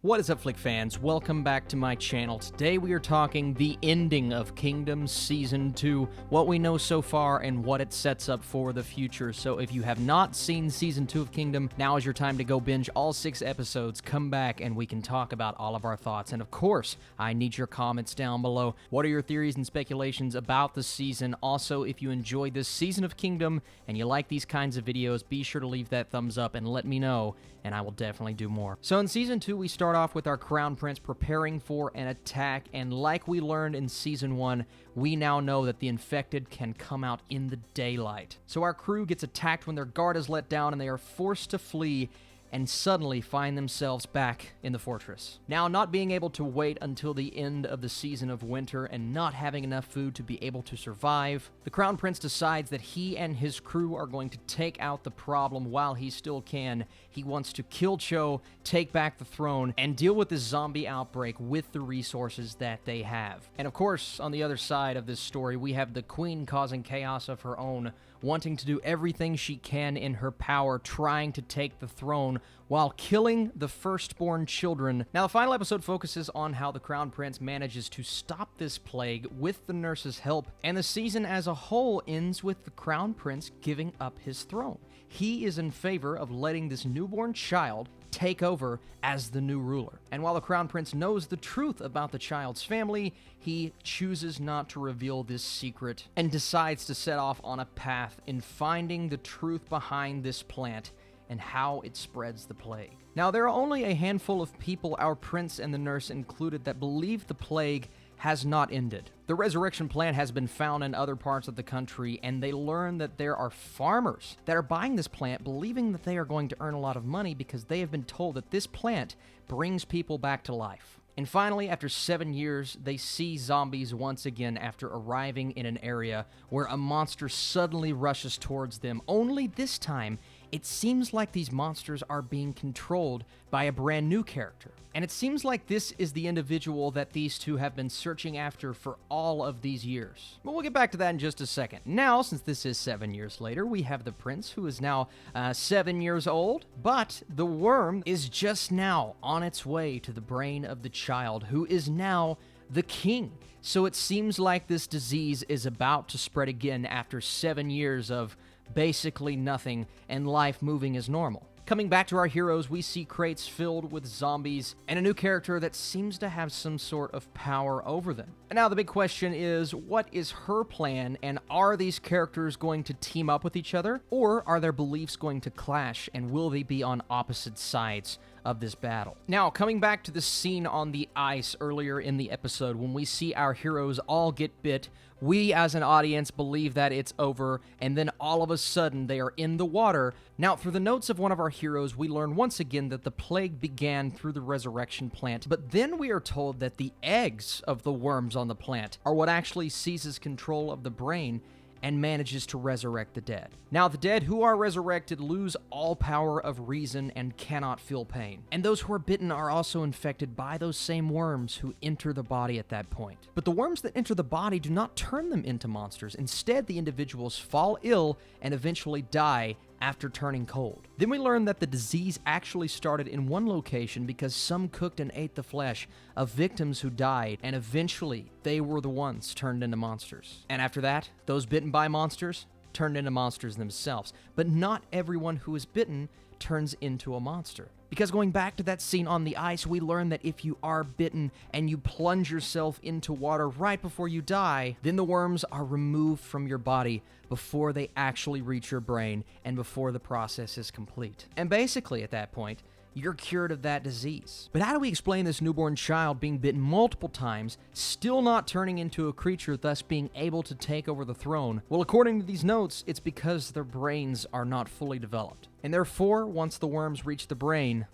What is up, Flick fans? Welcome back to my channel. Today we are talking the ending of Kingdom Season 2, what we know so far and what it sets up for the future. So if you have not seen Season 2 of Kingdom, now is your time to go binge all 6 episodes, come back, and we can talk about all of our thoughts. And of course, I need your comments down below. What are your theories and speculations about the season? Also, if you enjoyed this season of Kingdom and you like these kinds of videos, be sure to leave that thumbs up and let me know, and I will definitely do more. So in Season 2, we start off with our Crown Prince preparing for an attack, and like we learned in Season 1, we now know that the infected can come out in the daylight. So our crew gets attacked when their guard is let down and they are forced to flee and suddenly find themselves back in the fortress. Now, not being able to wait until the end of the season of winter and not having enough food to be able to survive, the Crown Prince decides that he and his crew are going to take out the problem while he still can. He wants to kill Cho, take back the throne, and deal with this zombie outbreak with the resources that they have. And of course, on the other side of this story, we have the Queen causing chaos of her own, wanting to do everything she can in her power, trying to take the throne while killing the firstborn children. Now, the final episode focuses on how the Crown Prince manages to stop this plague with the nurse's help, and the season as a whole ends with the Crown Prince giving up his throne. He is in favor of letting this newborn child take over as the new ruler. And while the Crown Prince knows the truth about the child's family, he chooses not to reveal this secret and decides to set off on a path in finding the truth behind this plant and how it spreads the plague. Now, there are only a handful of people, our prince and the nurse included, that believe the plague has not ended. The resurrection plant has been found in other parts of the country, and they learn that there are farmers that are buying this plant believing that they are going to earn a lot of money because they have been told that this plant brings people back to life. And finally, after 7 years, they see zombies once again after arriving in an area where a monster suddenly rushes towards them. Only this time, it seems like these monsters are being controlled by a brand new character. And it seems like this is the individual that these two have been searching after for all of these years. But we'll get back to that in just a second. Now, since this is 7 years later, we have the prince, who is now 7 years old, but the worm is just now on its way to the brain of the child, who is now the king. So it seems like this disease is about to spread again after 7 years of basically nothing and life moving as normal. Coming back to our heroes, we see crates filled with zombies and a new character that seems to have some sort of power over them. And now the big question is, what is her plan, and are these characters going to team up with each other, or are their beliefs going to clash, and will they be on opposite sides of this battle? Now, coming back to the scene on the ice earlier in the episode when we see our heroes all get bit, we as an audience believe that it's over, and then all of a sudden they are in the water. Now, through the notes of one of our heroes, we learn once again that the plague began through the resurrection plant, but then we are told that the eggs of the worms on the plant are what actually seizes control of the brain and manages to resurrect the dead. Now, the dead who are resurrected lose all power of reason and cannot feel pain. And those who are bitten are also infected by those same worms who enter the body at that point. But the worms that enter the body do not turn them into monsters. Instead, the individuals fall ill and eventually die after turning cold. Then we learn that the disease actually started in one location because some cooked and ate the flesh of victims who died, and eventually they were the ones turned into monsters. And after that, those bitten by monsters turned into monsters themselves. But not everyone who is bitten turns into a monster. Because going back to that scene on the ice, we learn that if you are bitten and you plunge yourself into water right before you die, then the worms are removed from your body before they actually reach your brain and before the process is complete. And basically at that point, you're cured of that disease. But how do we explain this newborn child being bitten multiple times, still not turning into a creature, thus being able to take over the throne? Well, according to these notes, it's because their brains are not fully developed. And therefore, once the worms reach the brain,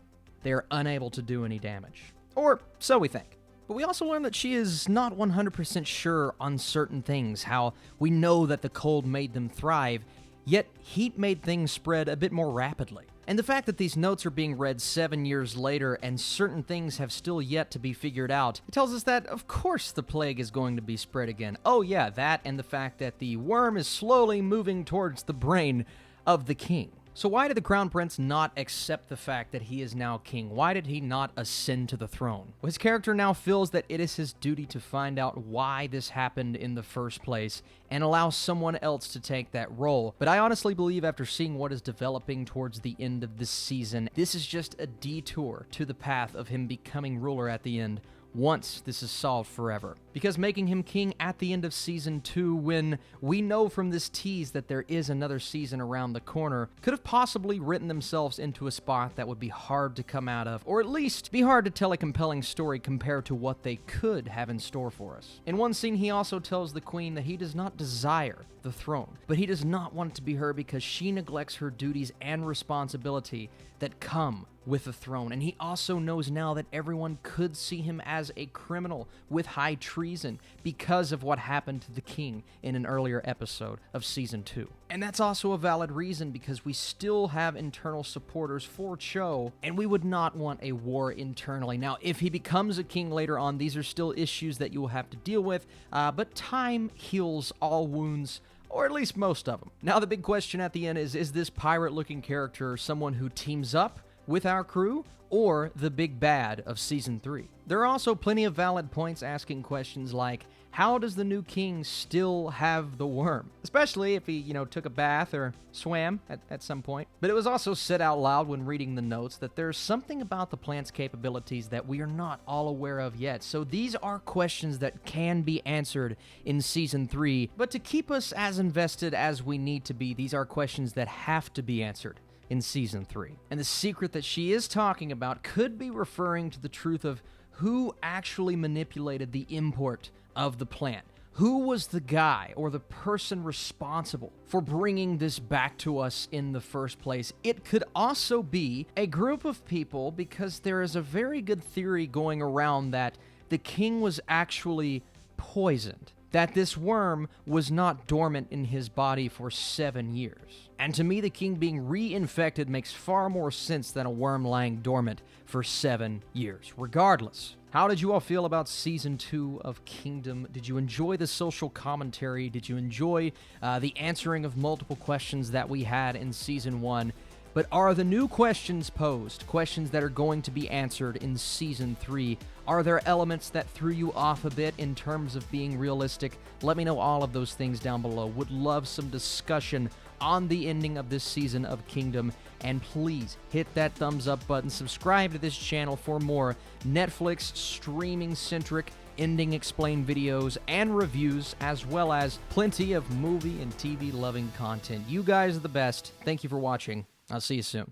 they are unable to do any damage. Or so we think. But we also learn that she is not 100% sure on certain things, how we know that the cold made them thrive, yet heat made things spread a bit more rapidly. And the fact that these notes are being read 7 years later and certain things have still yet to be figured out, it tells us that, of course, the plague is going to be spread again. Oh yeah, that and the fact that the worm is slowly moving towards the brain of the king. So why did the Crown Prince not accept the fact that he is now king? Why did he not ascend to the throne? Well, his character now feels that it is his duty to find out why this happened in the first place and allow someone else to take that role. But I honestly believe after seeing what is developing towards the end of this season, this is just a detour to the path of him becoming ruler at the end, once this is solved forever. Because making him king at the end of Season 2, when we know from this tease that there is another season around the corner, could have possibly written themselves into a spot that would be hard to come out of, or at least be hard to tell a compelling story compared to what they could have in store for us. In one scene, he also tells the queen that he does not desire the throne, but he does not want it to be her because she neglects her duties and responsibility that come with the throne. And he also knows now that everyone could see him as a criminal with high treason because of what happened to the king in an earlier episode of Season 2. And that's also a valid reason because we still have internal supporters for Cho, and we would not want a war internally. Now, if he becomes a king later on, these are still issues that you will have to deal with, but time heals all wounds, or at least most of them. Now, the big question at the end is this pirate-looking character someone who teams up with our crew, or the big bad of Season 3? There are also plenty of valid points asking questions like, how does the new king still have the worm? Especially if he, took a bath or swam at some point. But it was also said out loud when reading the notes that there's something about the plant's capabilities that we are not all aware of yet. So these are questions that can be answered in Season 3, but to keep us as invested as we need to be, these are questions that have to be answered in Season 3. And the secret that she is talking about could be referring to the truth of who actually manipulated the import of the plant. Who was the guy or the person responsible for bringing this back to us in the first place? It could also be a group of people, because there is a very good theory going around that the king was actually poisoned, that this worm was not dormant in his body for 7 years. And to me, the king being reinfected makes far more sense than a worm lying dormant for 7 years. Regardless, how did you all feel about Season 2 of Kingdom? Did you enjoy the social commentary? Did you enjoy the answering of multiple questions that we had in Season 1? But are the new questions posed, questions that are going to be answered in Season 3? Are there elements that threw you off a bit in terms of being realistic? Let me know all of those things down below. Would love some discussion on the ending of this season of Kingdom. And please hit that thumbs up button. Subscribe to this channel for more Netflix streaming-centric ending explained videos and reviews, as well as plenty of movie and TV loving content. You guys are the best. Thank you for watching. I'll see you soon.